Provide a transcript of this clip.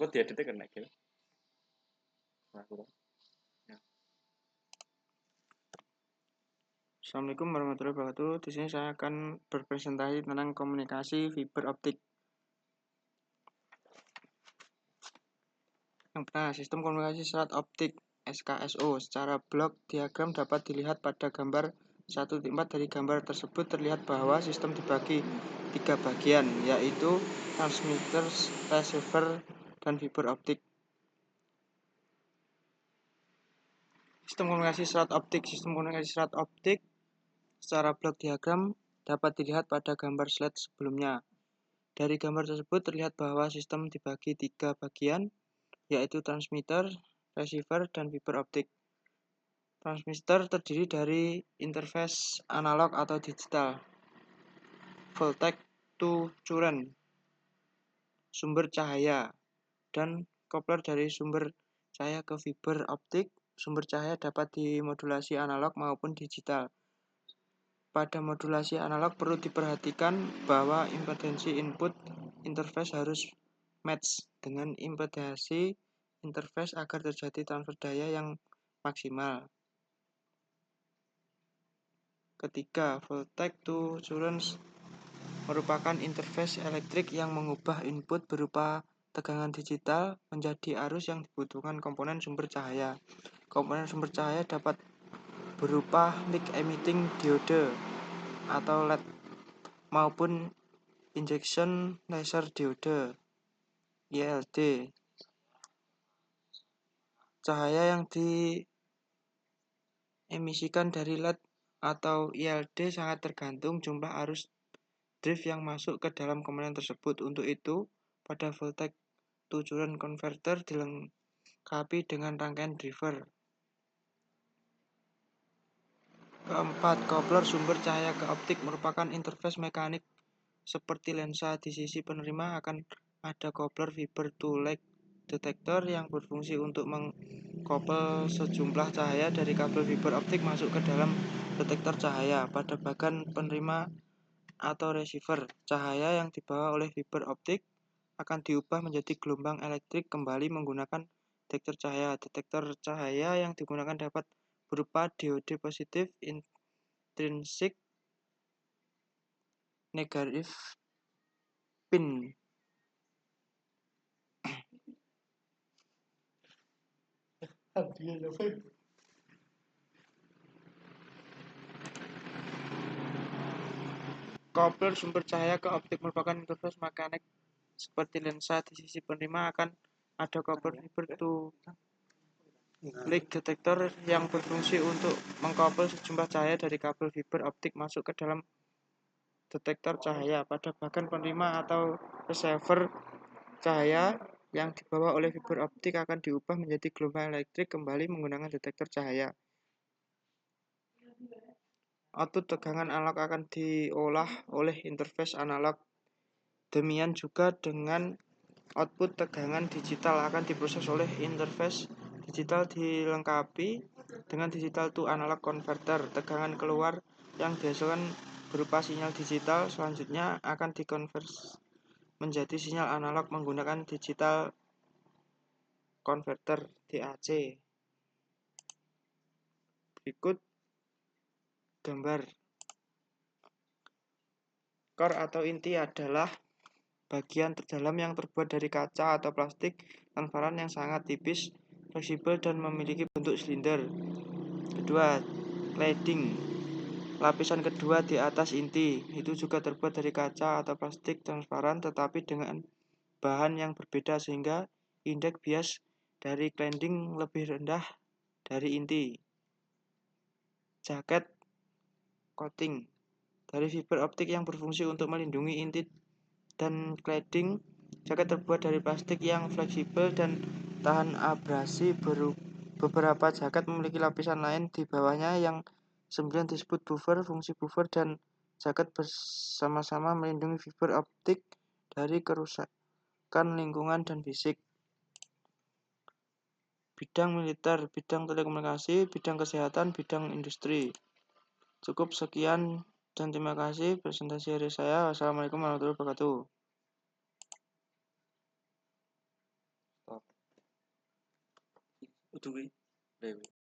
Engko diedite kena iki. Assalamualaikum warahmatullahi wabarakatuh. Di sini saya akan berpresentasi tentang komunikasi fiber optik. Yang pertama, sistem komunikasi serat optik SKSO secara blok diagram dapat dilihat pada gambar 1.4. Dari gambar tersebut terlihat bahwa sistem dibagi 3 bagian, yaitu transmitter, receiver, dan fiber optik. Sistem komunikasi serat optik secara blok diagram dapat dilihat pada gambar slide sebelumnya. Dari gambar tersebut terlihat bahwa sistem dibagi 3 bagian, yaitu transmitter, receiver, dan fiber optik. Transmitter terdiri dari interface analog atau digital, voltage to current, sumber cahaya, dan coupler dari sumber cahaya ke fiber optik. Sumber cahaya dapat dimodulasi analog maupun digital. Pada modulasi analog perlu diperhatikan bahwa impedansi input interface harus match dengan impedansi interface agar terjadi transfer daya yang maksimal. Ketiga, voltage to current merupakan interface elektrik yang mengubah input berupa tegangan digital menjadi arus yang dibutuhkan komponen sumber cahaya. Komponen sumber cahaya dapat berupa light emitting diode atau LED maupun injection laser diode ILD. Cahaya yang diemisikan dari LED atau ILD sangat tergantung jumlah arus drive yang masuk ke dalam komponen tersebut. Untuk itu, pada voltage to current converter dilengkapi dengan rangkaian driver. Keempat, coupler sumber cahaya ke optik merupakan interface mekanik seperti lensa. Di sisi penerima akan ada coupler fiber to lag detector yang berfungsi untuk mengkopel sejumlah cahaya dari kabel fiber optik masuk ke dalam detektor cahaya. Pada bagian penerima atau receiver, cahaya yang dibawa oleh fiber optik akan diubah menjadi gelombang elektrik kembali menggunakan detektor cahaya. Detektor cahaya yang digunakan dapat berupa diode positif, intrinsic, negatif pin. Coupler sumber cahaya ke optik merupakan interface mekanik seperti lensa. Di sisi penerima akan ada coupler fiber to lag detector yang berfungsi untuk mengkopel sejumlah cahaya dari kabel fiber optik masuk ke dalam detektor cahaya. Pada bagian penerima atau receiver, cahaya yang dibawa oleh fiber optik akan diubah menjadi gelombang elektrik kembali menggunakan detektor cahaya. Output tegangan analog akan diolah oleh interface analog. Demikian juga dengan output tegangan digital akan diproses oleh interface digital dilengkapi dengan digital to analog converter. Tegangan keluar yang dihasilkan berupa sinyal digital selanjutnya akan dikonversi menjadi sinyal analog menggunakan digital converter DAC. Berikut gambar. Core atau inti adalah bagian terdalam yang terbuat dari kaca atau plastik transparan yang sangat tipis, fleksibel, dan memiliki bentuk silinder. Kedua, cladding. Lapisan kedua di atas inti itu juga terbuat dari kaca atau plastik transparan tetapi dengan bahan yang berbeda sehingga indeks bias dari cladding lebih rendah dari inti. Jaket coating dari fiber optik yang berfungsi untuk melindungi inti dan cladding. Jaket terbuat dari plastik yang fleksibel dan tahan abrasi. Beberapa jaket memiliki lapisan lain di bawahnya yang kemudian disebut buffer. Fungsi buffer dan jaket bersama-sama melindungi fiber optik dari kerusakan lingkungan dan fisik. Bidang militer, bidang telekomunikasi, bidang kesehatan, bidang industri. Cukup sekian dan terima kasih presentasi dari saya. Wassalamualaikum warahmatullahi wabarakatuh. kudu kuwi.